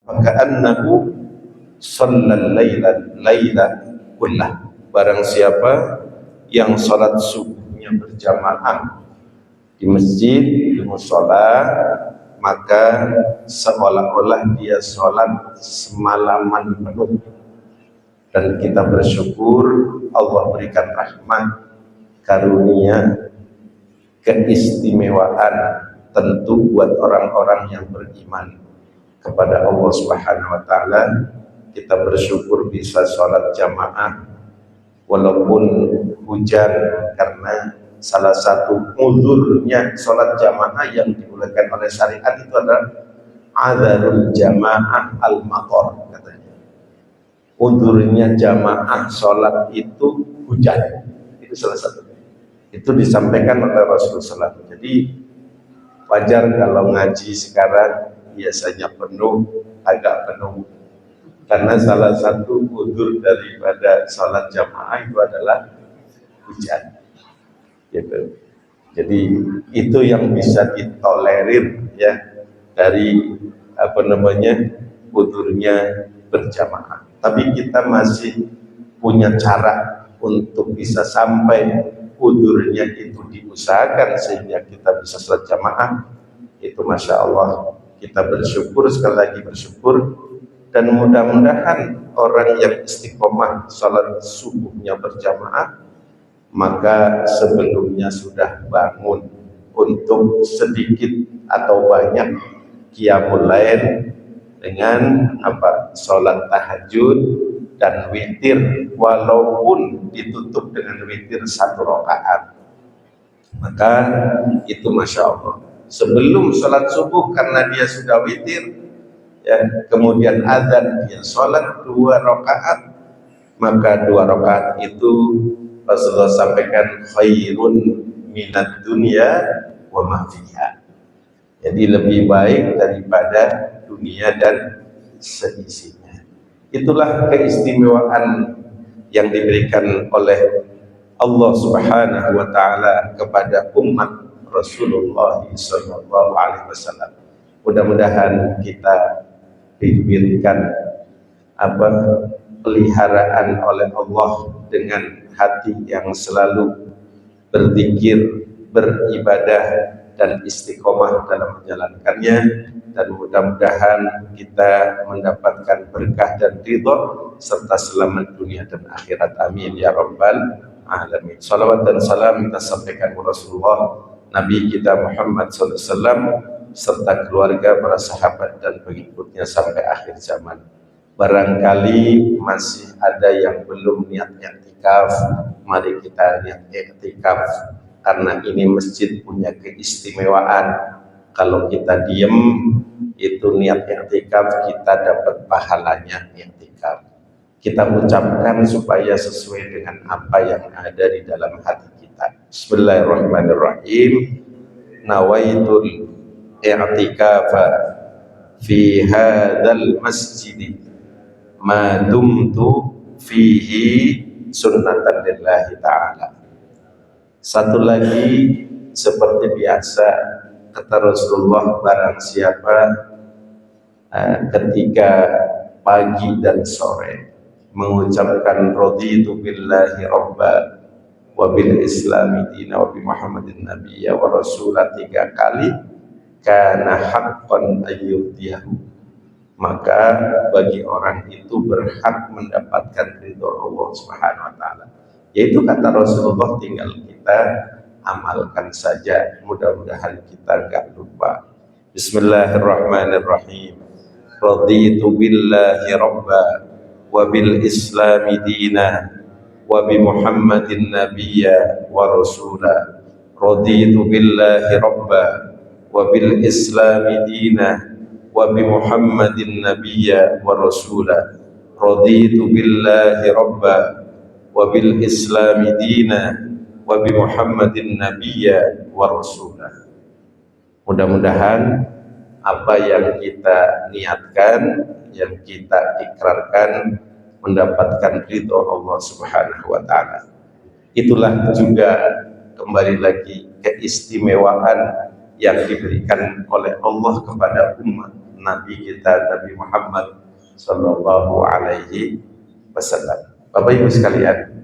maka annahu shallal laila kullah. Barang siapa yang salat subuhnya berjamaah di masjid, di mushola, maka seolah-olah dia sholat semalaman penuh. Dan kita bersyukur Allah berikan rahmat, karunia, keistimewaan tentu buat orang-orang yang beriman kepada Allah Subhanahu wa taala. Kita bersyukur bisa sholat jamaah walaupun hujan, karena salah satu uzurnya sholat jamaah yang dimulakan oleh syariat itu adalah adzarul jamaah al-matar, katanya. Uzurnya jamaah sholat itu hujan, itu salah satu. Itu disampaikan oleh Rasulullah SAW. Jadi wajar kalau ngaji sekarang biasanya penuh, agak penuh, karena salah satu uzur daripada sholat jamaah itu adalah hujan. Gitu. Jadi itu yang bisa ditolerir ya dari uzurnya berjamaah. Tapi kita masih punya cara untuk bisa sampai uzurnya itu diusahakan sehingga kita bisa sholat jamaah. Itu masya Allah, kita bersyukur, sekali lagi bersyukur. Dan mudah-mudahan orang yang istiqomah sholat subuhnya berjamaah, maka sebelumnya sudah bangun untuk sedikit atau banyak qiyamul lail dengan sholat tahajud dan witir, walaupun ditutup dengan witir 1 rakaat. Maka itu masya Allah, sebelum sholat subuh karena dia sudah witir ya, kemudian azan dia sholat 2 rakaat, maka 2 rakaat itu Rasulullah sampaikan khairun minad dunya wa ma fiha. Jadi lebih baik daripada dunia dan seisinya. Itulah keistimewaan yang diberikan oleh Allah Subhanahu wa taala kepada umat Rasulullah sallallahu alaihi wasallam. Mudah-mudahan kita diberikan peliharaan oleh Allah dengan hati yang selalu berzikir, beribadah dan istiqomah dalam menjalankannya, dan mudah-mudahan kita mendapatkan berkah dan ridho serta selamat dunia dan akhirat. Amin ya rabbal alamin. Salawat dan salam kita sampaikan kepada Rasulullah Nabi kita Muhammad SAW serta keluarga, para sahabat dan pengikutnya sampai akhir zaman. Barangkali masih ada yang belum niat i'tikaf, mari kita niat i'tikaf, karena ini masjid punya keistimewaan. Kalau kita diem itu niat i'tikaf, kita dapat pahalanya i'tikaf. Kita ucapkan supaya sesuai dengan apa yang ada di dalam hati kita. Bismillahirrahmanirrahim. Nawaitul i'tikafa fi hadzal masjid ma dumtu fihi sunnatan lillahi ta'ala. Satu lagi, seperti biasa kata Rasulullah, barang siapa ketika pagi dan sore mengucapkan raditu billahi rabba wa bil islami dina wa bi muhammadin nabiyya wa rasulah 3 kali, kana haqqan ayyudiyahu, maka bagi orang itu berhak mendapatkan ridho Allah Subhanahu wa taala. Yaitu kata Rasulullah, tinggal kita amalkan saja, mudah-mudahan kita enggak lupa. Bismillahirrahmanirrahim. Raditu billahi rabba wa bil islami dina wa bi muhammadin nabiyya wa rasula. Raditu billahi rabba wa bil islami dina wa bi muhammadin nabiyya wa rasula. Raditu billahi rabba wa bil islami dina wa bi muhammadin nabiyya wa rasula. Mudah-mudahan apa yang kita niatkan, yang kita ikrarkan, mendapatkan ridho Allah Subhanahu wa taala. Itulah juga kembali lagi keistimewaan yang diberikan oleh Allah kepada umat Nabi kita Nabi Muhammad Sallallahu Alaihi Wasallam. Bapak Ibu sekalian,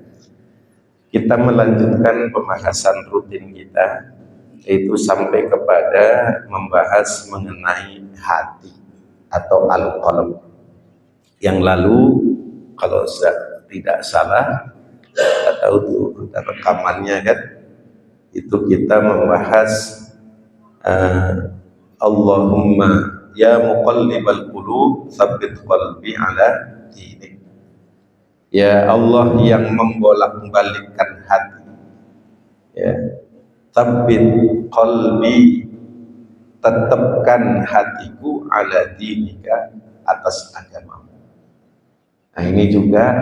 kita melanjutkan pembahasan rutin kita, yaitu sampai kepada membahas mengenai hati atau al-qalb. Yang lalu kalau tidak salah, tidak tahu tuh rekamannya kan, itu kita membahas Allahumma ya muqallibal qulub tsabbit qalbi ala dinik. Ya Allah yang membolak-balikkan hati, ya, tsabbit qalbi, tetapkan hatiku ala dinika, atas agamamu. Nah, ini juga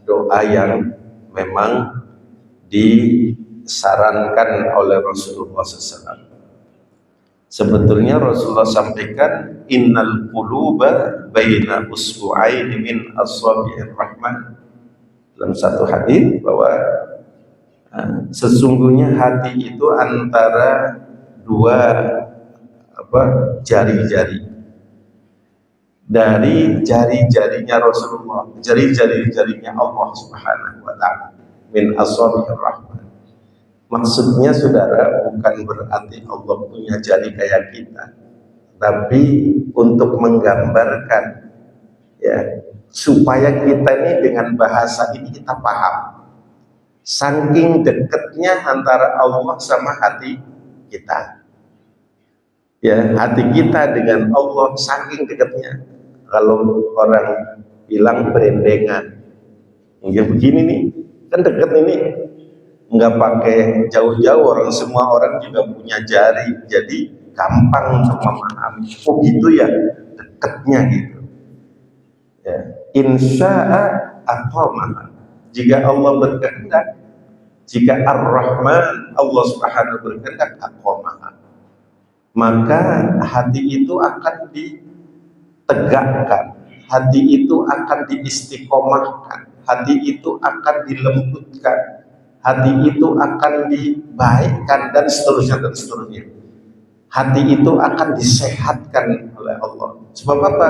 doa yang memang disarankan oleh Rasulullah SAW. Sebetulnya Rasulullah sampaikan innal quluba baina usbu'aini min asabi'ir rahman, dalam satu hadis bahwa sesungguhnya hati itu antara dua jari-jari dari jari-jarinya Rasulullah, jari-jarinya Allah Subhanahu wa taala, min asabi'ir rahman. Maksudnya saudara, bukan berarti Allah punya jari kayak kita, tapi untuk menggambarkan, ya, supaya kita ini dengan bahasa ini kita paham saking dekatnya antara Allah sama hati kita. Ya, hati kita dengan Allah saking dekatnya. Kalau orang bilang berendengan, ya begini nih, kan deket ini, nggak pakai jauh-jauh, semua orang juga punya jari, jadi gampang untuk memahami. Oh gitu ya, dekatnya gitu. Ya, insya'a aqamah. Jika Allah berkehendak, jika Ar-Rahman Allah Subhanahu berkehendak, aqamah, maka hati itu akan ditegakkan, hati itu akan diistiqomahkan, hati itu akan dilembutkan, hati itu akan dibaikkan, dan seterusnya dan seterusnya. Hati itu akan disehatkan oleh Allah. Sebab apa?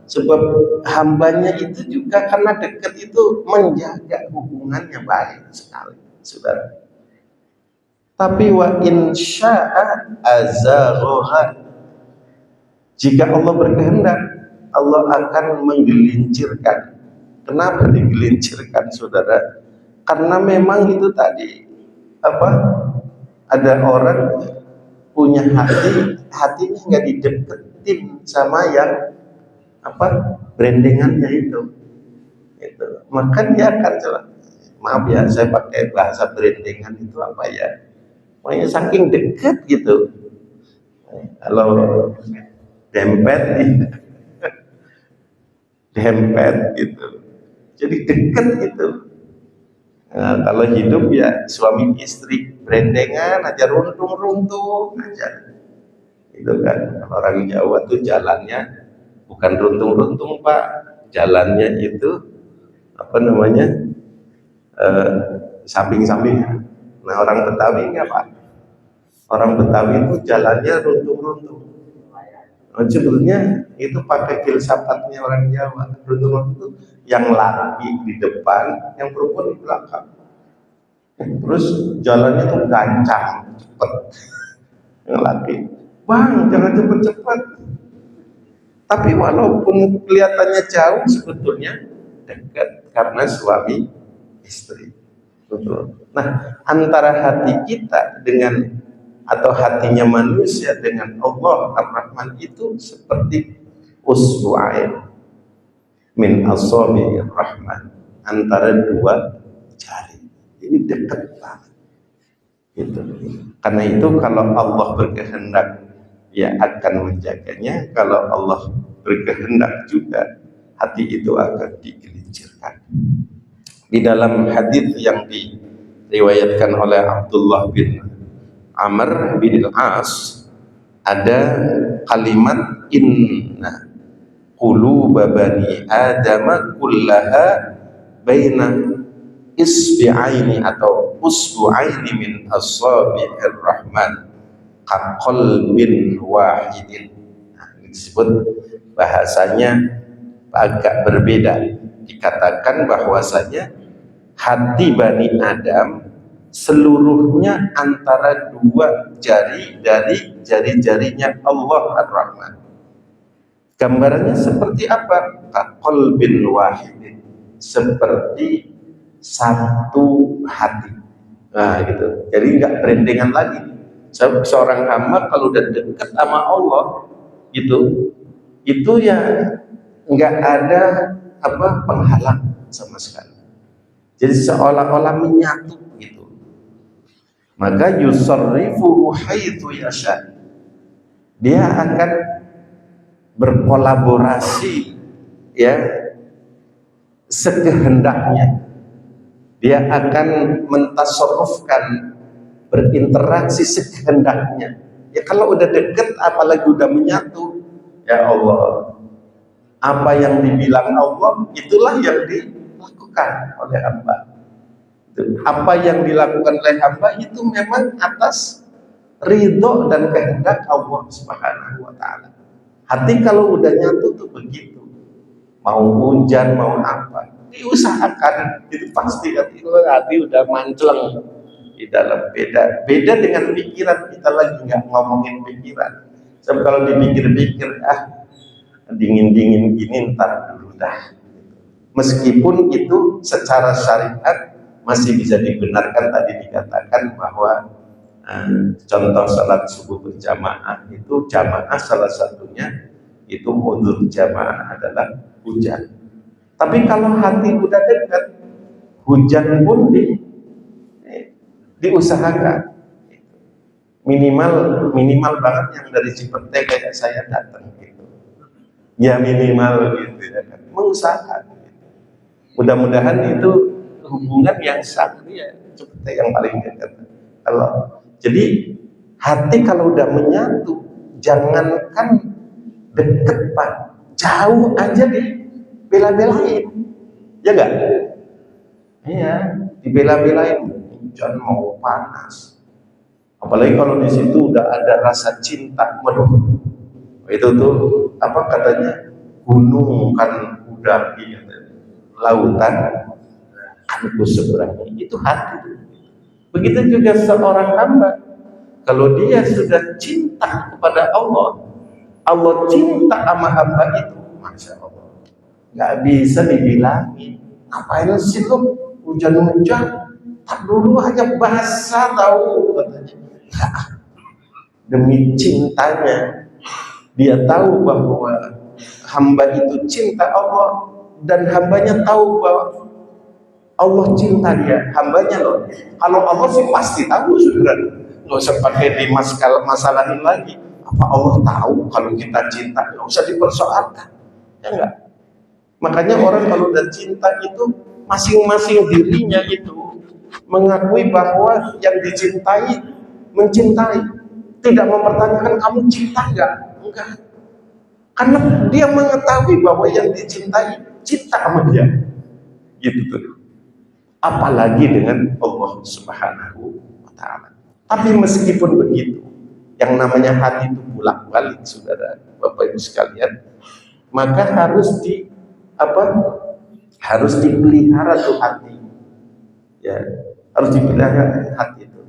Sebab hambanya itu juga karena dekat itu menjaga hubungannya baik sekali, saudara. Tapi wa insya'a azaghaha, jika Allah berkehendak, Allah akan menggelincirkan. Kenapa digelincirkan, saudara? Karena memang itu tadi ada orang punya hatinya nggak dideketin sama yang berendengannya itu. Maka dia akan maaf ya, saya pakai bahasa berendengan itu apa ya? Pokoknya saking dekat gitu. Kalau dempet gitu. Jadi dekat gitu. Nah, kalau hidup ya suami istri berendengan aja, runtung-runtung aja. Itu kan orang Jawa tuh jalannya bukan runtung-runtung, Pak. Jalannya itu samping-samping. Nah, orang Betawi enggak, Pak. Orang Betawi itu jalannya runtung-runtung. Sebetulnya itu pakai filsafatnya orang Jawa. Runtung-runtung itu yang laki di depan, yang perempuan di belakang. Terus jalannya tuh gancang, cepet. Yang laki, bang, jangan cepet-cepet. Tapi walaupun kelihatannya jauh, sebetulnya dekat karena suami istri. Betul. Nah, antara hati kita dengan atau hatinya manusia dengan Allah Ar-Rahman itu seperti usbu'ain min asabi'ir rahman, antara dua jari. Ini dekat banget. Gitu. Karena itu kalau Allah berkehendak, ya akan menjaganya. Kalau Allah berkehendak juga, hati itu akan digelincirkan. Di dalam hadis yang diriwayatkan oleh Abdullah bin Amr bin Al-As, ada kalimat inna quluba bani adama kullaha baina isbi'aini atau usbu'aini min asabi'ir rahman kaqalbin wahidin. Nah, ini disebut bahasanya agak berbeda. Dikatakan bahwasanya hati Bani Adam seluruhnya antara dua jari dari jari-jarinya Allah Ar-Rahman. Gambarannya seperti apa? Qalbin wahid, seperti satu hati. Nah gitu. Jadi nggak berendengan lagi. Seorang hamba kalau udah dekat sama Allah itu ya nggak ada penghalang sama sekali. Jadi seolah-olah menyatu gitu. Maka yusarrifu haitsu yasha. Dia akan berkolaborasi ya sekehendaknya. Dia akan mentasarrufkan, berinteraksi sekehendaknya. Ya kalau udah deket apalagi udah menyatu, ya Allah, apa yang dibilang Allah itulah yang dilakukan oleh hamba. Apa yang dilakukan oleh hamba itu memang atas ridho dan kehendak Allah Subhanahu wa Ta'ala. Hati kalau udah nyatu tuh begitu, mau hujan mau apa diusahakan, itu pasti hati udah manceleng di dalam. Beda dengan pikiran. Kita lagi nggak ngomongin pikiran. Sebab kalau dipikir-pikir dingin-dingin gini ntar dulu dah. Meskipun itu secara syariat masih bisa dibenarkan. Tadi dikatakan bahwa contoh salat subuh berjamaah itu jamaah salah satunya itu udzur jamaah adalah hujan. Tapi kalau hati udah dekat, hujan pun diusahakan. Minimal banget yang dari Cipete kayak saya datang gitu. Ya minimal gitu ya kan. Mengusahakan. Gitu. Mudah-mudahan itu hubungan yang sakri ya Cipete yang paling dekat. Jadi hati kalau udah menyatu, jangankan deket Pak, jauh aja dibela-belain, ya enggak? Iya, dibela-belain, hujan mau panas. Apalagi kalau di situ udah ada rasa cinta, waduh, itu tuh katanya gunung kan udah di lautan, kan ku seberangi, itu hati. Begitu juga seorang hamba, kalau dia sudah cinta kepada Allah, Allah cinta sama hamba itu, Masya Allah, nggak bisa dibilangin. Ngapain sih lu hujan-hujan? Tak dulu aja basah tahu katanya. Demi cintanya, dia tahu bahwa hamba itu cinta Allah dan hambanya tahu bahwa Allah cinta dia, hambanya loh. Kalau Allah sih pasti tahu sudah, nggak usah pakai masalahin lagi. Apa Allah tahu kalau kita cinta? Nggak usah dipersoalkan, ya enggak? Makanya orang kalau udah cinta itu masing-masing dirinya itu mengakui bahwa yang dicintai mencintai, tidak mempertanyakan kamu cinta enggak, karena dia mengetahui bahwa yang dicintai cinta sama dia, gitu tuh. Apalagi dengan Allah Subhanahu wa Ta'ala. Tapi meskipun begitu, yang namanya hati itu bolak-balik, saudara, Bapak Ibu sekalian, maka harus dipelihara tuh hati. Ya, harus dipelihara hati itu.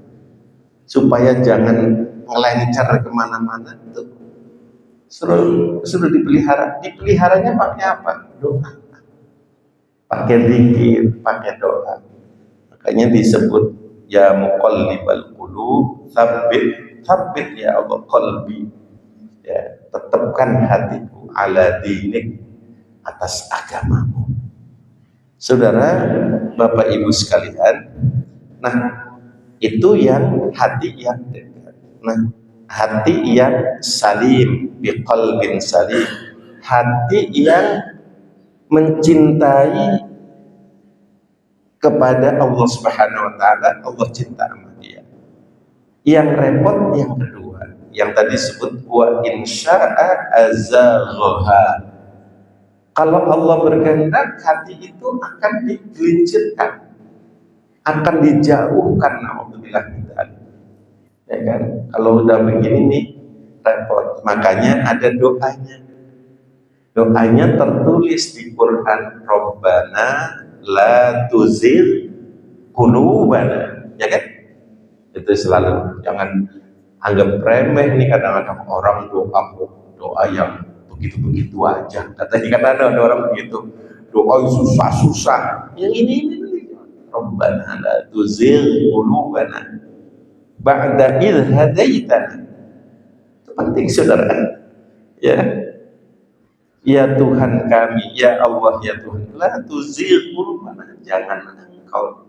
Supaya jangan ngelencer kemana-mana itu. Suruh dipelihara. Dipeliharanya pakai apa? Doa. Pakai zikir, pakai doa. Makanya disebut ya muqallibal qulub, tsabbit ya Allah qalbi. Ya, tetapkan hatiku ala dinik, atas agamamu. Saudara, Bapak Ibu sekalian, nah itu yang hati yang dekat. Nah, hati yang salim, biqalbin salim, hati yang mencintai kepada Allah Subhanahu wa Ta'ala, Allah cinta sama dia. Yang repot yang kedua, yang tadi disebut wa insya'a azaghaha. Kalau Allah berkehendak, hati itu akan digelincirkan, akan dijauhkan, naudzubillah min dzalik. Ya kan? Kalau udah begini nih repot. Makanya ada doanya. Doanya tertulis di Quran, Rabbana la tuzigh qulubana, ya kan? Itu selalu, jangan anggap remeh nih kadang-kadang orang doa yang begitu-begitu aja. Katanya kan ada orang begitu, doa yang susah-susah. Yang ini Rabbana la tuzigh qulubana ba'da idh hadaitana. Itu penting saudara. Ya. Ya Tuhan kami, ya Allah, ya Tuhan, la tuzigh qulubana, jangan Engkau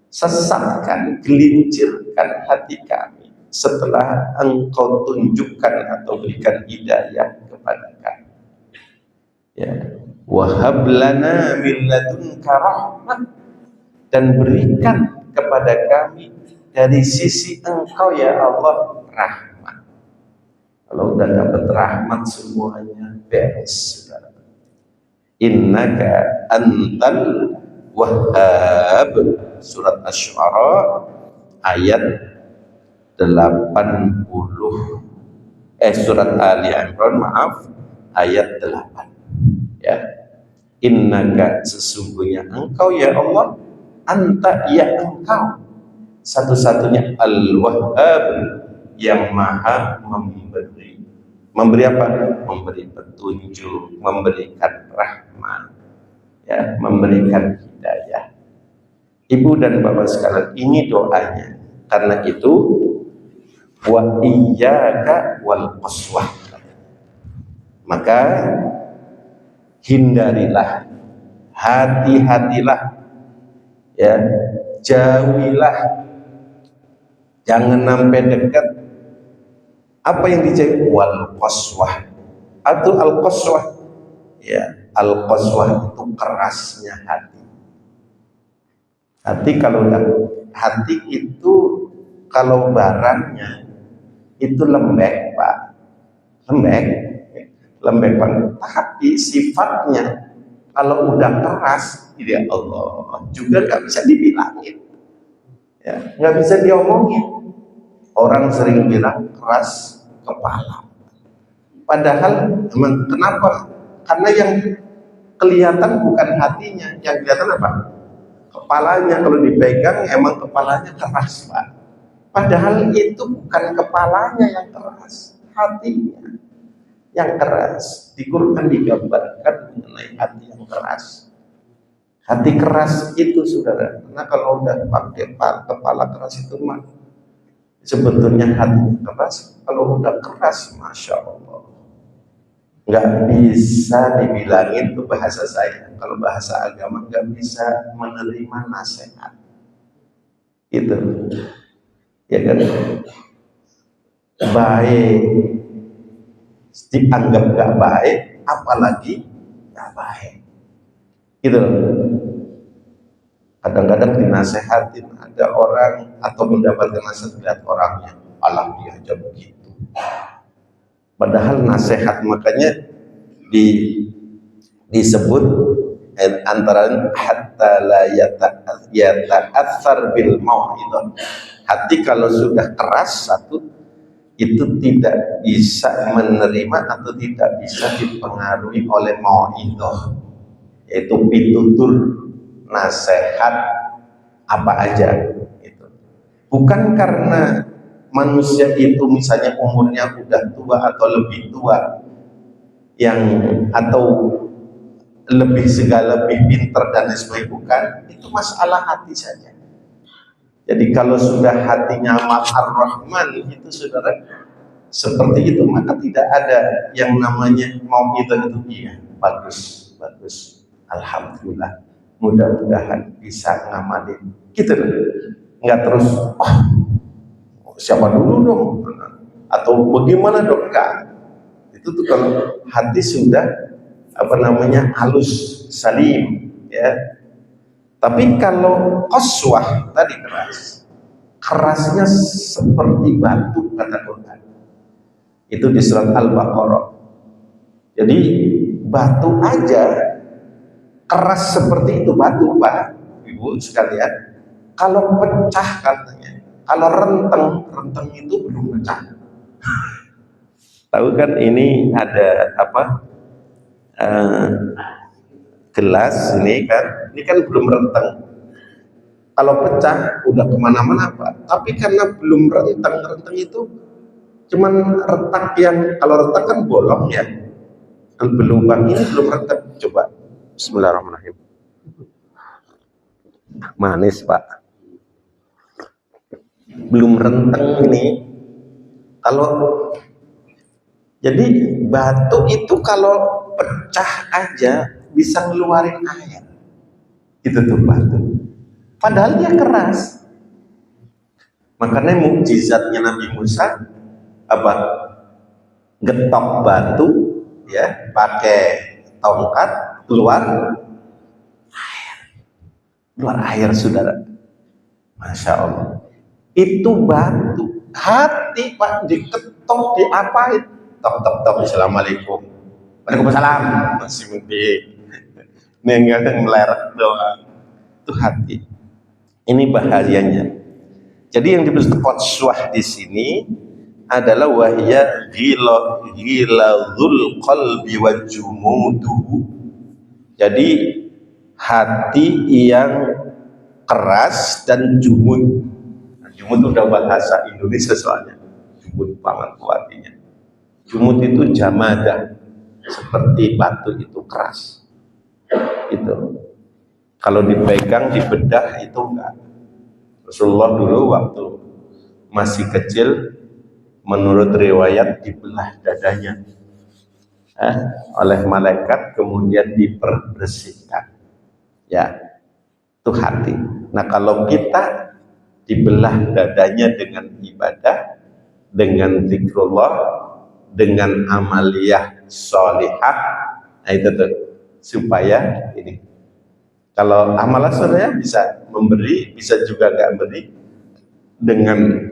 sesatkan, gelincirkan hati kami setelah Engkau tunjukkan atau berikan hidayah kepada kami. Ya, wahab lana min ladunka rahmah, dan berikan kepada kami dari sisi Engkau ya Allah rahmat. Kalau udah dapat rahmat semuanya beres, saudara. Innaka antal wahhab, surat Asy-Syu'ara ayat 80, surat Ali Imran maaf, ayat 8. Ya, innaka, sesungguhnya Engkau ya Allah, anta, ya Engkau satu-satunya al-wahhab, yang maha memberi. Memberi apa? Memberi petunjuk, memberikan rahmat, ya, memberikan hidayah. Ibu dan bapak sekalian, ini doanya. Karena itu, wa iyyaka wal qaswah, maka hindarilah, hati-hatilah, ya, jauhilah, jangan sampai dekat. Apa yang dijauhi? Wal qaswah atau al qaswah, ya, al qaswah itu kerasnya hati. Hati itu kalau barangnya itu lembek, Pak, lembek banget. Tapi sifatnya kalau udah keras, ya Allah, juga nggak bisa dibilangin, ya, nggak bisa diomongin. Orang sering bilang keras kepala, padahal emang kenapa? Karena yang kelihatan bukan hatinya, yang kelihatan apa? Kepalanya. Kalau dipegang emang kepalanya keras, Pak, padahal itu bukan kepalanya yang keras, hatinya yang keras. Di Quran digambarkan mengenai hati yang keras. Hati keras itu, saudara, karena kalau udah pakai kepala keras itu mah sebetulnya hati keras. Kalau udah keras, masya Allah, nggak bisa dibilangin. Itu bahasa saya, kalau bahasa agama, nggak bisa menerima nasihat. Itu, ya kan? Baik dianggap nggak baik, apalagi nggak baik. Gitu. Kadang-kadang dinasehatin, ada orang atau mendapatkan nasihat, lihat orangnya, alam dia aja begitu. Padahal nasihat, makanya disebut antara hatta la yata'athar bil mau'idhah. Hati kalau sudah keras satu, itu tidak bisa menerima atau tidak bisa dipengaruhi oleh mau'idhah, yaitu pitutur, nasihat apa aja itu. Bukan karena manusia itu misalnya umurnya udah tua atau lebih tua, atau lebih pinter dan lain sebagainya, bukan. Itu masalah hati saja. Jadi kalau sudah hatinya Ar-Rahman itu, saudara, seperti itu, maka tidak ada yang namanya mau itu. Iya, bagus, alhamdulillah, mudah-mudahan bisa ngamalin gitu loh. Nggak terus siapa dulu dong atau bagaimana dong, enggak. Itu tuh kalau hati sudah halus, salim, ya. Tapi kalau qaswah tadi kerasnya seperti batu, kata Quran itu di surat Al-Baqarah. Jadi batu aja keras seperti itu, batu, Pak, Ibu sekalian, kalau pecah katanya, kalau renteng itu belum pecah. Tahu kan, ini ada eh, gelas ini kan belum rentang. Kalau pecah udah kemana-mana Pak. Tapi karena belum rentang itu cuman retak yang, kalau retak kan bolong ya. Belubang ini belum retak. Coba. Bismillahirrahmanirrahim. Manis Pak. Belum rentang ini. Kalau jadi batu itu kalau pecah aja bisa ngeluarin air. Itu tuh batu. Padahal dia keras. Makanya mukjizatnya Nabi Musa apa? Getok batu ya, pakai tongkat, keluar air saudara. Masya Allah. Itu batu. Hati Pak diketok, diapain? Tok. Assalamualaikum. Waalaikumsalam. Masih mending. Nggak meleret doang. Itu hati. Ini bahayanya. Jadi yang disebut qaswah di sini adalah wahya ghiladzul qalbi wa jumuduhu. Jadi hati yang keras dan jumud. Jumud itu udah bahasa Indonesia soalnya. Jumud banget artinya. Jumud itu jamadah, seperti batu itu keras. Itu. Kalau dipegang, dibedah itu enggak. Rasulullah dulu waktu masih kecil, menurut riwayat dibelah dadanya oleh malaikat, kemudian diperbersihkan. Ya, itu hati. Nah kalau kita dibelah dadanya dengan ibadah, dengan zikrullah, dengan amaliyah sholihah, nah itu tuh supaya ini. Kalau amalan soleh bisa memberi, bisa juga nggak beri. Dengan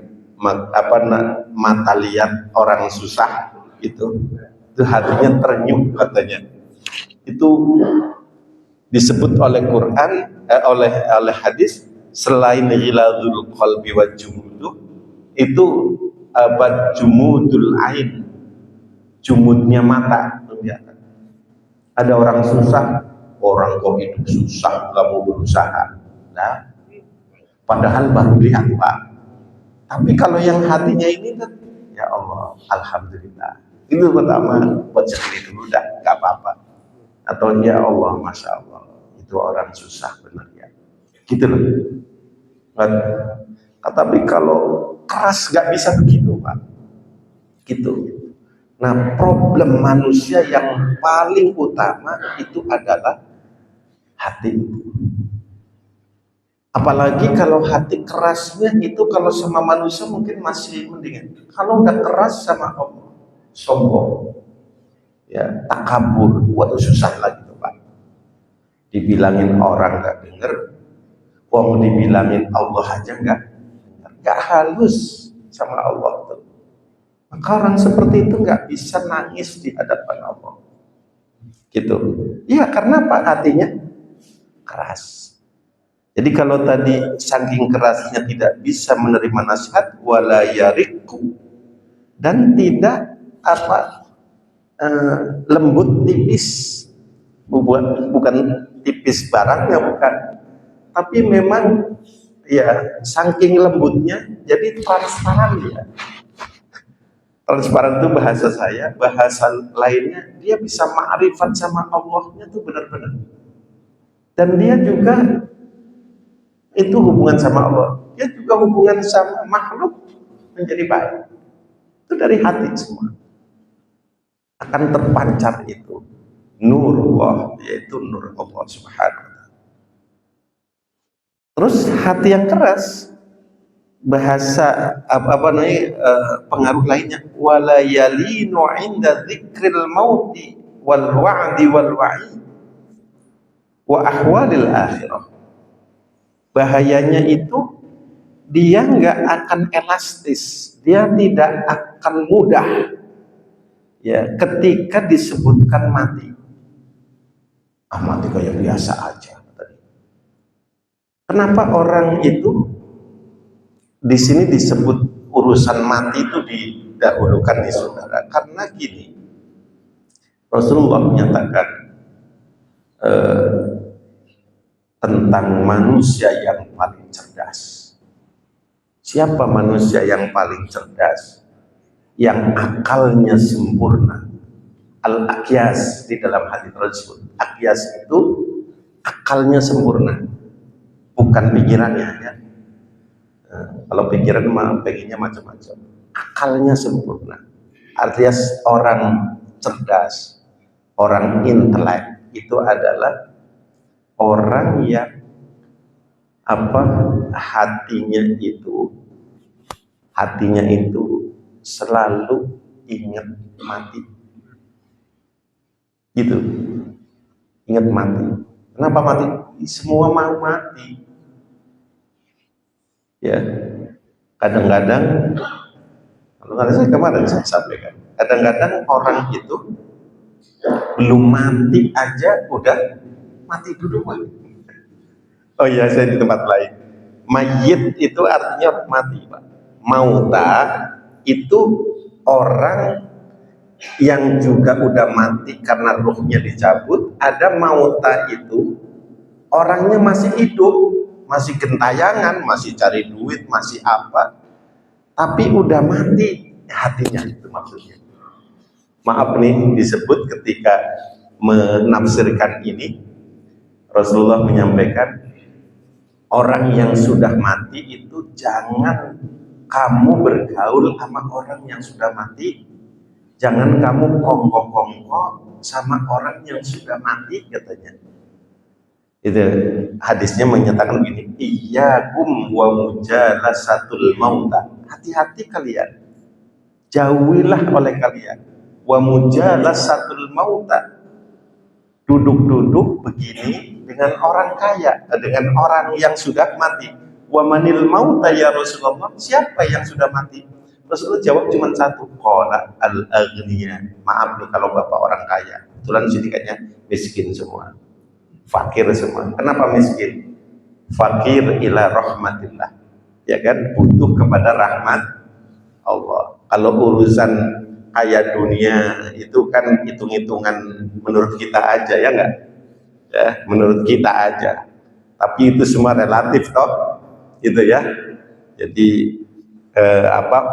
mata lihat orang susah itu hatinya ternyuh katanya. Itu disebut oleh Quran, oleh hadis, selain ghiladzul qalbi wa jumuduh, itu jumudul ain, jumudnya mata. Ada orang susah, orang kok hidup susah, nggak mau berusaha. Nah, padahal baru lihat Pak. Tapi kalau yang hatinya ini kan, ya Allah, alhamdulillah. Itu pertama, buat sendiri dulu dah, nggak apa-apa. Atau ya Allah, masya Allah, itu orang susah benar ya. Gitu loh. Tapi kalau keras nggak bisa begitu Pak. Gitu. Nah, problem manusia yang paling utama itu adalah hati. Apalagi kalau hati kerasnya itu kalau sama manusia mungkin masih mendingan. Kalau udah keras sama Allah, sombong, ya takabur, waduh susah lagi tuh Pak. Dibilangin orang nggak denger, wong dibilangin Allah aja nggak halus sama Allah tuh. Maka orang seperti itu nggak bisa nangis di hadapan Allah. Gitu. Iya, karena Pak hatinya keras. Jadi kalau tadi saking kerasnya tidak bisa menerima nasihat, wala yariku, dan tidak lembut tipis, bukan tipis barangnya bukan, tapi memang ya saking lembutnya jadi transparan ya. Transparan itu bahasa saya, bahasa lainnya dia bisa ma'rifat sama Allahnya tuh benar-benar. Dan dia juga itu hubungan sama Allah, dia juga hubungan sama makhluk menjadi baik. Itu dari hati semua akan terpancar itu nurullah, yaitu nur Allah subhanahu wa ta'ala. Terus hati yang keras, bahasa pengaruh lainnya, wala yalinu inda dzikril mauti wal wa'di wal wa'i wa ahwalil akhirah. Bahayanya itu dia nggak akan elastis, dia tidak akan mudah ya ketika disebutkan mati. Mati kayak biasa aja. Kenapa orang itu di sini disebut urusan mati itu didahulukan nih saudara? Karena gini, Rasulullah menyatakan eh, tentang manusia yang paling cerdas. Siapa manusia yang paling cerdas? Yang akalnya sempurna. Al-Aqyas di dalam hadis tersebut. Aqyas itu akalnya sempurna, bukan pikirannya ya. Kalau pikiran mah pengennya macam-macam. Akalnya sempurna. Artinya orang cerdas, orang intelek itu adalah orang yang hatinya itu selalu ingat mati. Gitu. Ingat mati. Kenapa mati? Semua mau mati. Ya. Kadang-kadang kalau kemarin saya sampaikan, kadang-kadang orang itu belum mati aja udah mati duluan. Oh iya, saya di tempat lain. Mayit itu artinya mati, Pak. Mauta itu orang yang juga udah mati karena ruhnya dicabut. Ada mauta itu orangnya masih hidup, masih gentayangan, masih cari duit, masih apa, tapi udah mati hatinya, itu maksudnya. Maaf nih, disebut ketika menafsirkan ini, Rasulullah menyampaikan orang yang sudah mati itu jangan kamu bergaul sama orang yang sudah mati, jangan kamu kongko-kongko sama orang yang sudah mati, katanya. Itu hadisnya menyatakan begini, iyyakum wa mujalasatul mauta, hati-hati kalian, jauhilah oleh kalian, wa mujalasatul mauta, duduk-duduk begini dengan orang kaya, dengan orang yang sudah mati. Wa manil mauta ya Rasulullah, siapa yang sudah mati? Rasulullah jawab cuma satu, qala al-aghniya. Maaf nih kalau bapak orang kaya, kebetulan sini kayaknya miskin semua, fakir semua. Kenapa miskin? Fakir ila rahmatillah, ya kan, butuh kepada rahmat Allah. Kalau urusan kaya dunia itu kan hitung-hitungan menurut kita aja, ya enggak? Ya, menurut kita aja. Tapi itu semua relatif toh, gitu ya. Jadi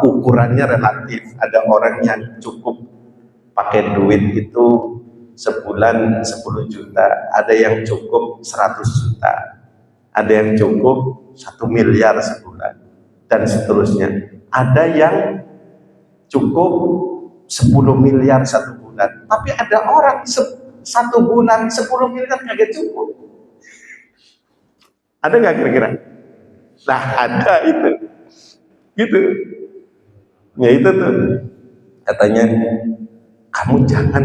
ukurannya relatif. Ada orang yang cukup pakai duit itu sebulan 10 juta, ada yang cukup 100 juta, ada yang cukup 1 miliar sebulan, dan seterusnya. Ada yang cukup 10 miliar satu bulan, tapi ada orang satu bulan 10 miliar kagak cukup. Ada nggak kira-kira? Nah, ada itu. Gitu. Ya itu tuh. Katanya, kamu jangan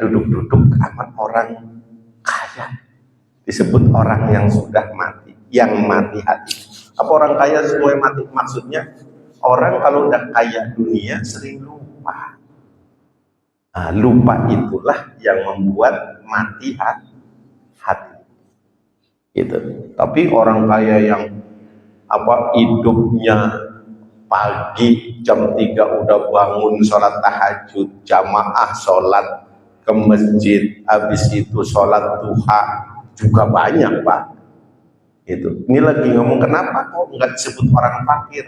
duduk-duduk sama orang kaya. Disebut orang yang sudah mati, yang mati hati. Apa orang kaya semua yang mati? Maksudnya orang kalau udah kaya dunia sering lupa. Nah, lupa itulah yang membuat mati hati. Gitu. Tapi orang kaya yang hidupnya pagi jam 3 udah bangun sholat tahajud, jamaah sholat ke masjid, habis itu sholat duha juga banyak, Pak. Itu. Ini lagi ngomong kenapa kok nggak disebut orang fakir?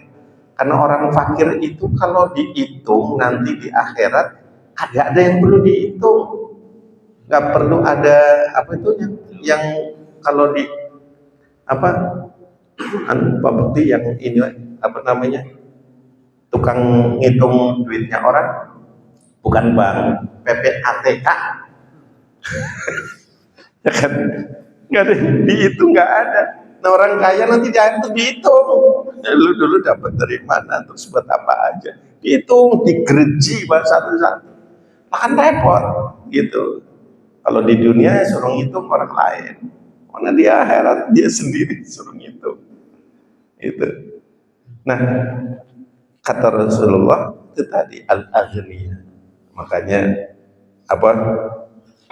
Karena orang fakir itu kalau dihitung nanti di akhirat ada yang perlu dihitung. Nggak perlu ada yang kalau di Pak Bekti yang ini tukang ngitung duitnya orang, bukan bank, PPATK. Ya kan, nggak ada dihitung, nggak ada. Nah, orang kaya nanti dihitung, lu dulu dapat dari mana, terus buat apa aja, dihitung, digereji satu-satu, makan repot gitu. Kalau di dunia suruh ngitung orang lain, mana di akhirat dia sendiri suruh ngitung. Itu. Nah, kata Rasulullah itu tadi al-aghniyah. Makanya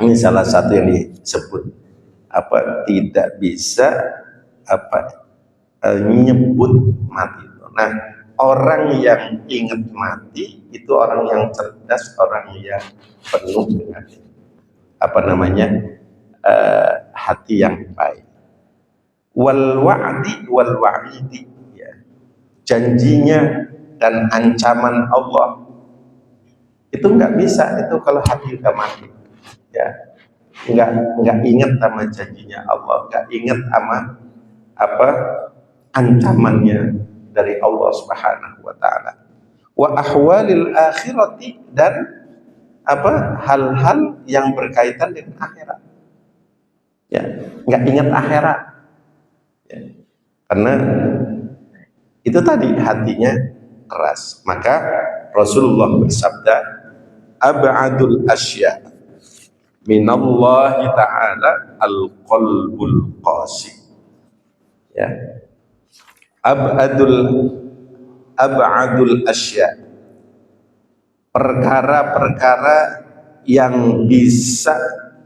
ini salah satu yang disebut tidak bisa nyebut mati. Nah, orang yang ingat mati itu orang yang cerdas, orang yang penuh dengan hati yang baik. Wal wa'di wal wa'idi, ya. Janjinya dan ancaman Allah itu nggak bisa itu kalau hati udah mati, ya. Nggak ingat sama janjinya Allah, nggak ingat sama ancamannya dari Allah Subhanahu wa taala. Wa ahwalil akhirati, dan hal-hal yang berkaitan dengan akhirat. Ya, nggak ingat akhirat. Ya. Karena itu tadi hatinya keras. Maka Rasulullah bersabda, ab'adul asya minallahi ta'ala al-qalbul qasi. Ya. Ab'adul asya, perkara-perkara yang bisa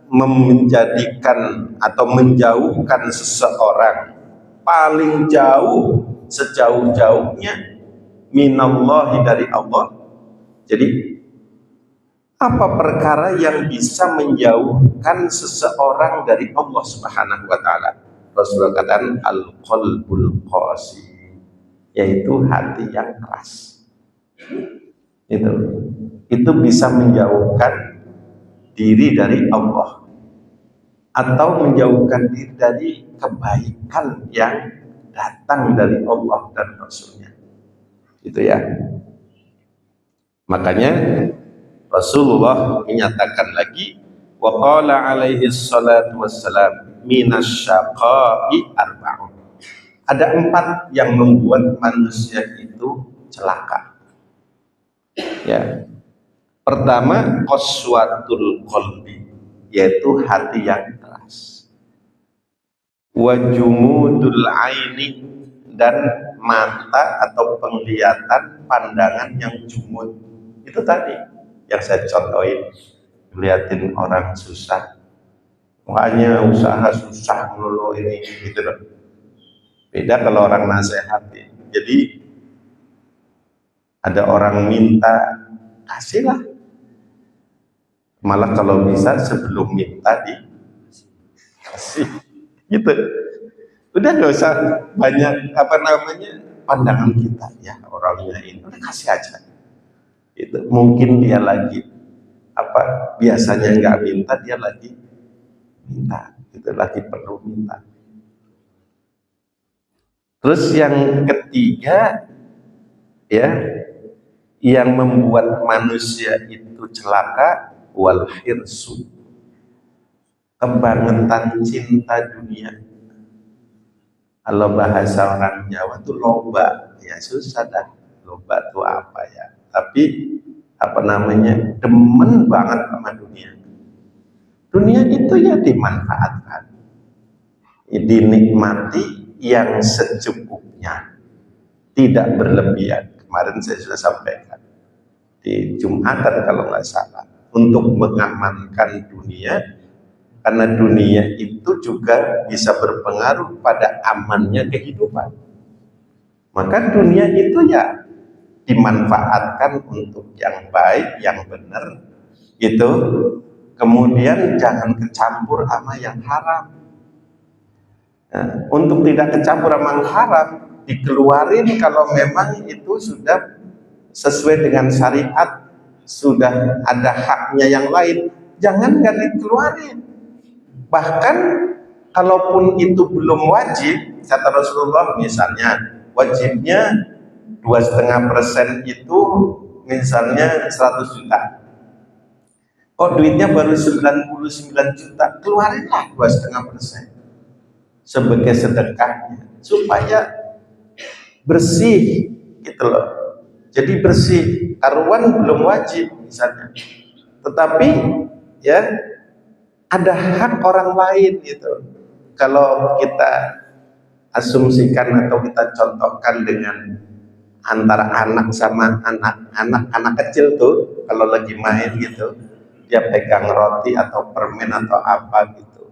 menjadikan atau menjauhkan seseorang paling jauh, sejauh-jauhnya minallahi, dari Allah. Jadi apa perkara yang bisa menjauhkan seseorang dari Allah Subhanahu wa taala? Rasulullah katakan al-qalbul qasi, yaitu hati yang keras. Itu bisa menjauhkan diri dari Allah atau menjauhkan diri dari kebaikan yang datang dari Allah dan Rasulnya. Itu ya. Makanya Rasulullah menyatakan lagi, wa qala alaihi salatu wassalam, minasyaqai arba'un. Ada 4 yang membuat manusia itu celaka. Ya. Pertama, qaswatul qalbi, yaitu hati yang keras. Wa jumudul aini, dan mata atau penglihatan, pandangan yang jumud. Itu tadi yang saya contohin, ngeliatin orang susah, makanya usaha susah melulu ini gitu loh. Beda kalau orang nasihati. Jadi ada orang minta, kasihlah. Malah kalau bisa sebelum minta dikasih, gitu. Udah nggak usah banyak pandangan kita, ya orangnya ini, udah kasih aja. Itu mungkin dia lagi biasanya nggak minta, dia lagi minta, itu lagi perlu minta. Terus yang ketiga, ya, yang membuat manusia itu celaka, wal hirsu, kebangetan cinta dunia. Kalau bahasa orang Jawa itu loba, ya susah dah. Loba itu apa ya? Tapi demen banget sama dunia. Dunia itu ya dimanfaatkan, dinikmati yang secukupnya, tidak berlebihan. Kemarin saya sudah sampaikan di Jumatan kalau nggak salah, untuk mengamankan dunia, karena dunia itu juga bisa berpengaruh pada amannya kehidupan. Maka dunia itu ya dimanfaatkan untuk yang baik, yang benar, gitu. Kemudian jangan kecampur sama yang haram. Nah, untuk tidak kecampur sama yang haram, dikeluarin kalau memang itu sudah sesuai dengan syariat, sudah ada haknya yang lain, jangan nggak dikeluarin. Bahkan kalaupun itu belum wajib, kata Rasulullah, misalnya wajibnya 2,5% itu misalnya 100 juta. Oh, duitnya baru 99 juta, keluarinlah 2,5% sebagai sedekahnya, supaya bersih gitu loh. Jadi bersih, taruhan belum wajib misalnya, tetapi ya ada hak orang lain gitu. Kalau kita asumsikan atau kita contohkan dengan antara anak sama anak kecil tuh, kalau lagi main gitu, dia pegang roti atau permen atau apa gitu,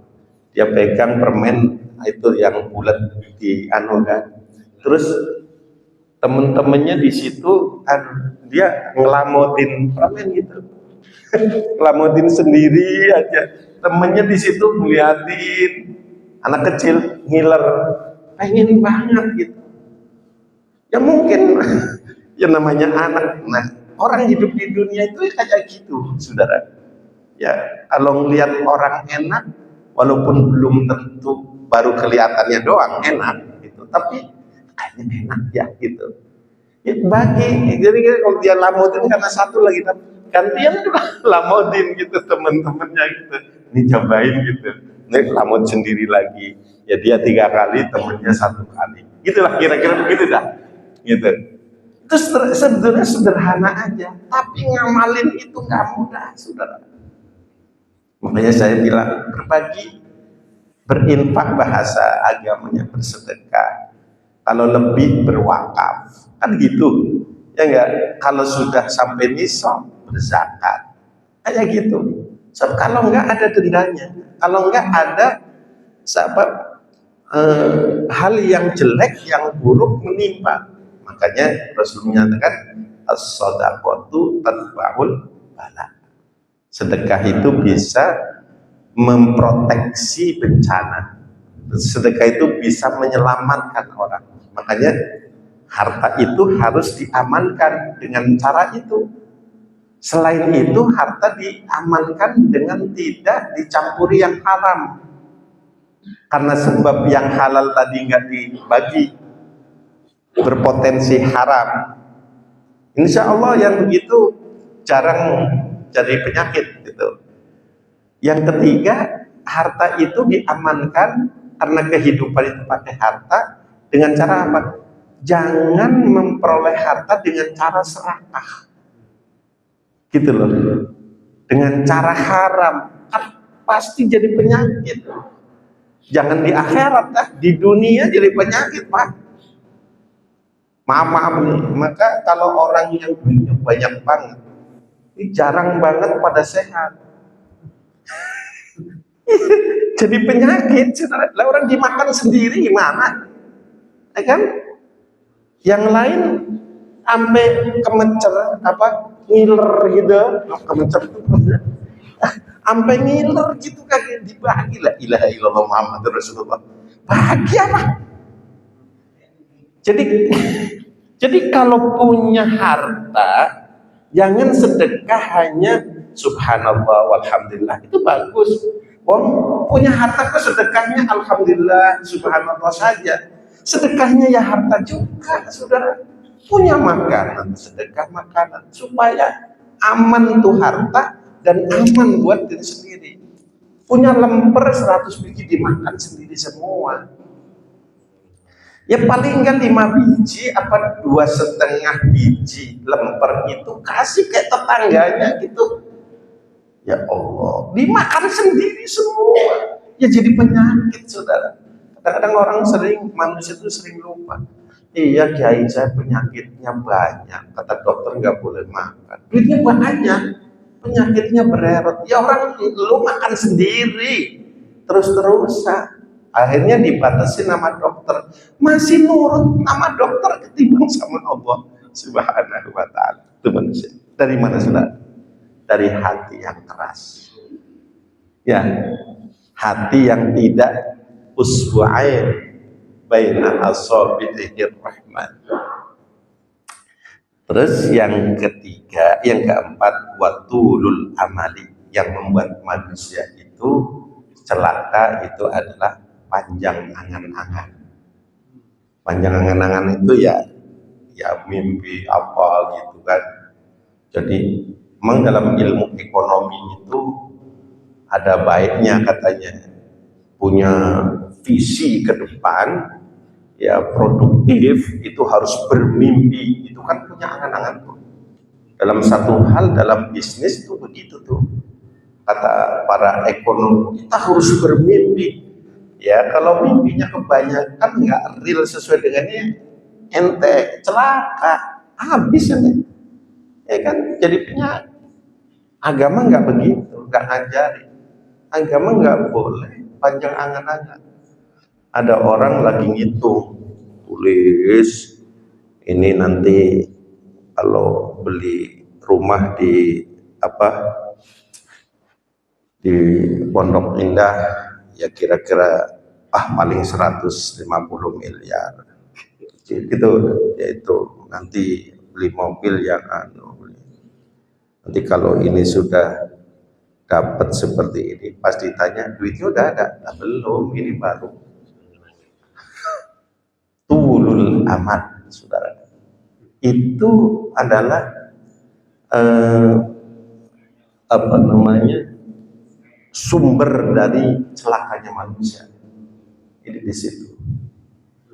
dia pegang permen itu yang bulat di kan, terus temen-temennya di situ dia ngelamotin permen gitu. Ngelamotin sendiri aja, temennya di situ ngeliatin, anak kecil ngiler, pengen banget gitu. Ya mungkin ya namanya anak. Nah, orang hidup di dunia itu kayak gitu, saudara. Ya, kalau ngelihat orang enak, walaupun belum tentu baru kelihatannya doang enak gitu, tapi kayaknya enak ya gitu. Ya, jadi kalau dia lamotin karena satu lagi, gantian juga lamotin gitu teman-temannya gitu. Ini cobain gitu. Ini lamot sendiri lagi. Ya dia 3 kali, temennya 1 kali. Gitulah kira-kira begitu dah. Gitu. Itu sebenarnya sederhana aja, tapi ngamalin itu nggak mudah, saudara. Makanya saya bilang berbagi, berinfak, bahasa agamanya bersedekah. Kalau lebih berwakaf, kan gitu. Ya enggak, kalau sudah sampai nisab berzakat. Kayak gitu. So, kalau enggak ada dendanya, kalau enggak ada sebab hal yang jelek, yang buruk menimpa. Makanya Rasul menyatakan as-shadaqatu tatba'ul bala. Sedekah itu bisa memproteksi bencana. Sedekah itu bisa menyelamatkan orang. Makanya harta itu harus diamankan dengan cara itu. Selain itu harta diamankan dengan tidak dicampuri yang haram. Karena sebab yang halal tadi nggak dibagi, berpotensi haram. Insya Allah yang begitu jarang jadi penyakit gitu. Yang ketiga, harta itu diamankan karena kehidupan itu pakai harta dengan cara apa? Jangan memperoleh harta dengan cara serakah, gitu loh. Dengan cara haram, kan pasti jadi penyakit. Jangan di akhirat, di dunia jadi penyakit, Pak. Maaf nih, maka kalau orang yang duitnya banyak banget, ini jarang banget pada sehat. Jadi penyakit, lah orang dimakan sendiri gimana? Ya kan? Yang lain sampai kemencer apa ngiler gitu, kemencer sampai ngiler gitu kayak dibagi lah ilaha illallah Muhammad Rasulullah. Bagi apa? Jadi kalau punya harta jangan sedekah hanya subhanallah walhamdulillah, itu bagus. Punya harta ke sedekahnya alhamdulillah subhanallah saja. Sedekahnya ya harta juga, saudara. Punya makanan, sedekah makanan supaya aman tuh harta dan aman buat diri sendiri. Punya lemper 100 biji dimakan sendiri semua. Ya paling enggak 5 biji apa 2,5 biji lemper itu kasih kayak tetangganya gitu. Ya Allah, dimakan sendiri semua. Ya jadi penyakit, saudara. Kadang-kadang orang manusia itu sering lupa. Iya kiai, saya penyakitnya banyak. Kata dokter nggak boleh makan. Duitnya banyak, penyakitnya bererot. Ya orang lu makan sendiri, terus-terusan. Akhirnya dibatasi nama dokter. Masih nurut nama dokter ketimbang sama Allah Subhanahu wa ta'ala. Itu manusia. Dari mana, saudara? Dari hati yang keras, ya, hati yang tidak usbu'ain baina asabi'ir rahman. Terus yang ketiga, yang keempat, watulul amali, yang membuat manusia itu celaka itu adalah panjang angan-angan. Panjang angan-angan itu ya mimpi apa gitu kan. Jadi memang dalam ilmu ekonomi itu ada baiknya katanya punya visi ke depan, ya produktif, itu harus bermimpi, itu kan punya angan-angan tuh. Dalam satu hal, dalam bisnis itu begitu tuh. Kata para ekonom, kita harus bermimpi. Ya kalau mimpinya kebanyakan nggak real sesuai dengannya, ente celaka, habis ini. Ya kan jadi penyakit. Agama nggak begitu, nggak ngajarin. Agama nggak boleh panjang angan-angan. Ada orang lagi ngitung, tulis, Ini nanti kalau beli rumah di di Pondok Indah ya kira-kira paling 150 miliar gitu, yaitu nanti beli mobil yang nanti kalau ini sudah dapat seperti ini pas ditanya duitnya udah ada. Nah, belum, ini baru tulul amat, saudara. Itu adalah sumber dari celakanya manusia. Ini di situ.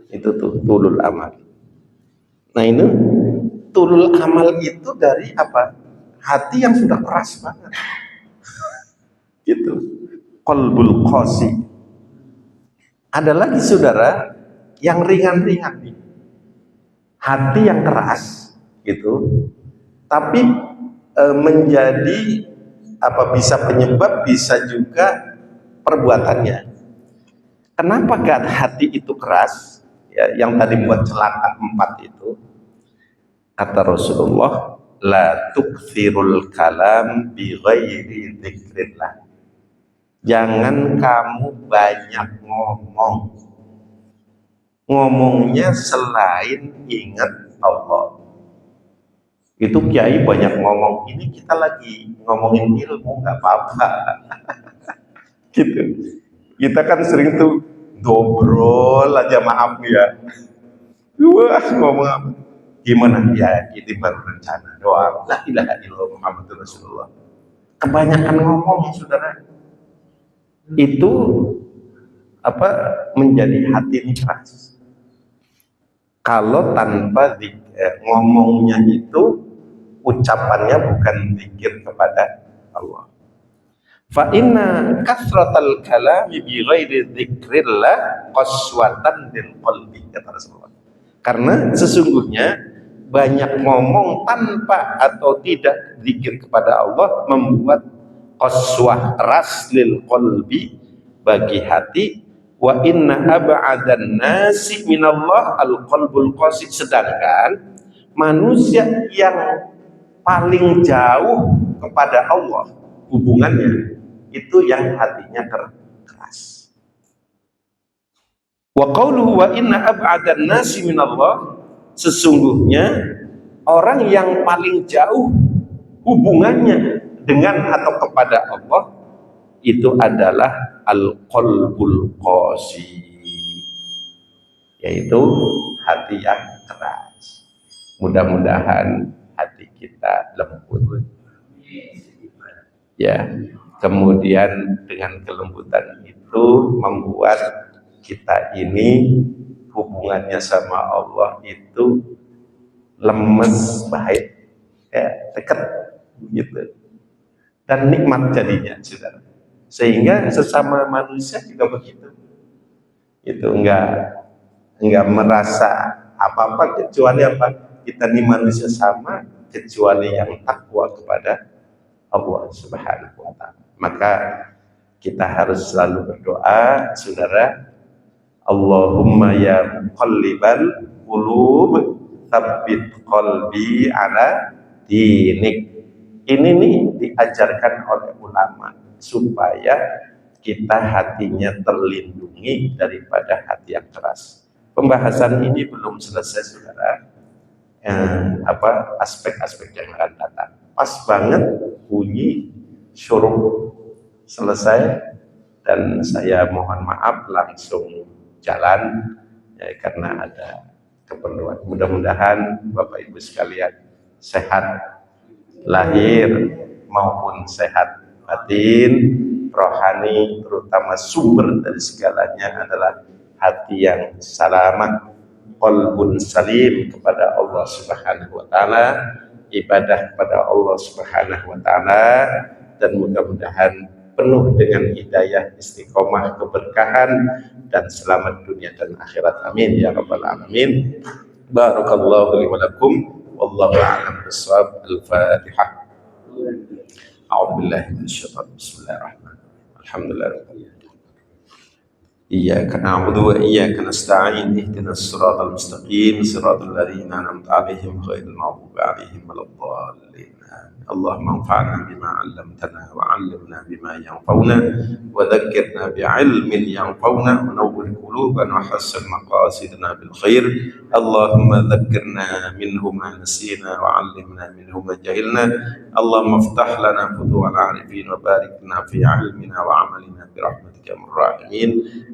Itu tuh tulul amal. Nah, ini tulul amal itu dari apa? Hati yang sudah keras banget. Gitu. Qalbul qasi. Ada lagi saudara yang ringan-ringan nih. Hati yang keras gitu. Tapi menjadi bisa penyebab, bisa juga perbuatannya. Kenapa hati itu keras? Ya, yang tadi buat celaka 4 itu, kata Rasulullah, la tukthirul kalam bi ghairi dzikrillah. Jangan kamu banyak ngomongnya selain ingat Allah. Itu kiai banyak ngomong, ini kita lagi ngomongin ilmu, nggak apa-apa. Gitu. Kita kan sering tuh dobrol aja, maaf ya. Wah, ngomong apa? Gimana ya, ini baru rencana doang. La ilaha illallah Muhammadur Rasulullah. Kebanyakan ngomong, saudara. Itu menjadi hati ini keras. Kalau tanpa ngomongnya itu, ucapannya bukan zikir kepada Allah. Fa inna kasratal kalami bi ghairi dzikrillah qaswatan lil qalbi, kata Rasulullah. Karena sesungguhnya banyak ngomong tanpa atau tidak zikir kepada Allah membuat qaswah, keras, lil qalbi, bagi hati. Wa inna ab'adan nasi minallah al qalbul qasi. Sedangkan manusia yang paling jauh kepada Allah hubungannya itu yang hatinya keras. Wa qauluhu wa inna ab'adan nasi minallah, sesungguhnya orang yang paling jauh hubungannya dengan atau kepada Allah itu adalah al-qalbul qasi, yaitu hati yang keras. Mudah-mudahan hati kita lembut, ya. Kemudian dengan kelembutan itu membuat kita ini hubungannya sama Allah itu lemes, baik, ya, dekat gitu, dan nikmat jadinya, saudara. Sehingga sesama manusia juga begitu, itu enggak merasa apa-apa kecuali kita ini manusia sama, kecuali yang takwa kepada Allah Subhanahu wa ta'ala. Maka kita harus selalu berdoa, saudara, Allahumma ya muqallibal qulub tsabbit qalbi ala dinik. Ini nih diajarkan oleh ulama supaya kita hatinya terlindungi daripada hati yang keras. Pembahasan ini belum selesai, saudara. Aspek-aspek yang akan datang. Pas banget bunyi syuruh selesai, dan saya mohon maaf langsung jalan ya, karena ada keperluan. Mudah-mudahan Bapak Ibu sekalian sehat lahir maupun sehat batin, rohani, terutama sumber dari segalanya adalah hati yang salamah, qalbun salim kepada Allah Subhanahu wa ta'ala, ibadah kepada Allah Subhanahu wa ta'ala, dan mudah-mudahan penuh dengan hidayah, istiqomah, keberkahan, dan selamat dunia dan akhirat. Amin ya rabbal alamin. Barakallahu li wa lakum, wallahu a'lam bissawab. Al-Fatihah. A'udzu billahi minasyaitonir rajim. Bismillahirrahmanirrahim. Alhamdulillah. إياك نعبد وإياك نستعين اهدنا الصراط المستقيم صراط الذين أنعمت عليهم غير المغضوب عليهم ولا الضالين آمين. اللهم انفعنا بما علمتنا وعلمنا بما ينفعنا وذكرنا بعلم ينفعنا ونور قلوبنا وحسن مقاصدنا بالخير. اللهم ذكرنا منه ما نسينا وعلمنا منه ما جهلنا. اللهم افتح لنا فتوح العارفين وبارك لنا في علمنا وعملنا برحمتك يا ارحم الراحمين.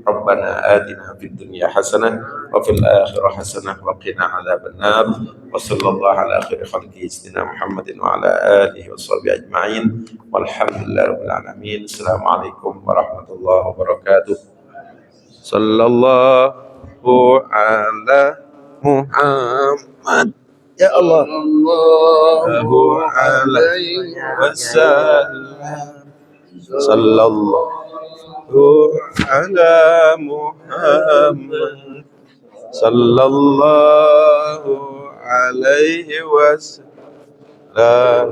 ربنا آتنا في الدنيا حسنة وفي الآخرة حسنة وقنا عذاب النار. وصلى الله على خير خلقه سيدنا محمد وعلى آله وصحبه أجمعين والحمد لله رب العالمين. السلام عليكم ورحمة الله وبركاته. صلى الله على محمد يا الله الله عليه وسلم. صلى الله على محمد صلى الله عليه وسلم.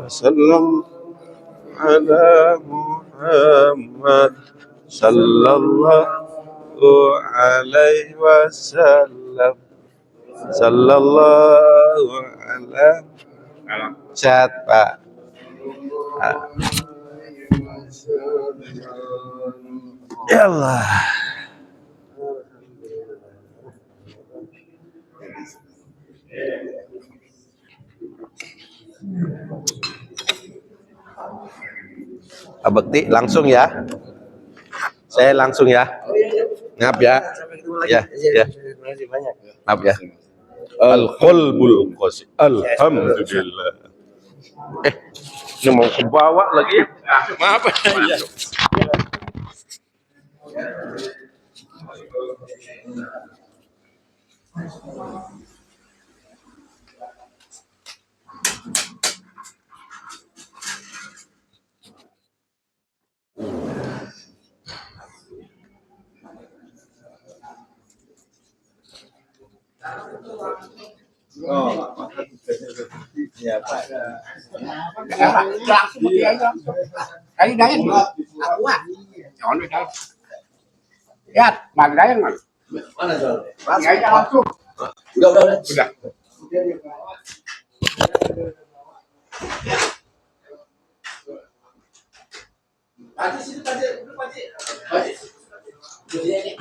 صلى الله على محمد صلى الله عليه وسلم. صلى الله على chat Pak. Ya Allah. Abekti langsung ya. Saya langsung ya. Ngap ya. Ya, ya. Ngap ya. Al-qalbul qasi. Alhamdulillah. Ini mau ke bawah lagi. Maaf ya. Ya Pak. Langsung pakai aja. Ayo dayan. Aku ah. Jangan dayan. Ya, mag dayan mas. Mana Jol? Pakai aja langsung. Udah. Udah. Pasti sini pasti. Pasti. Jadi ini.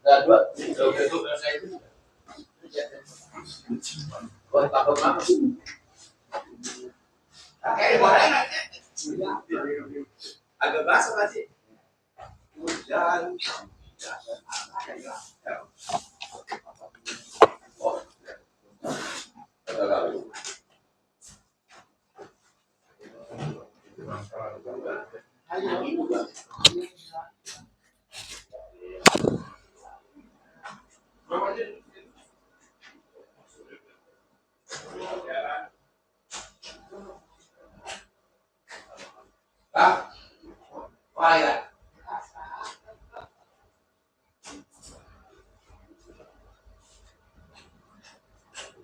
Nah, dua. Udah saya itu. Wah, takut banget. Pakai goreng aja. Agak basah pasti. Dan wah ya.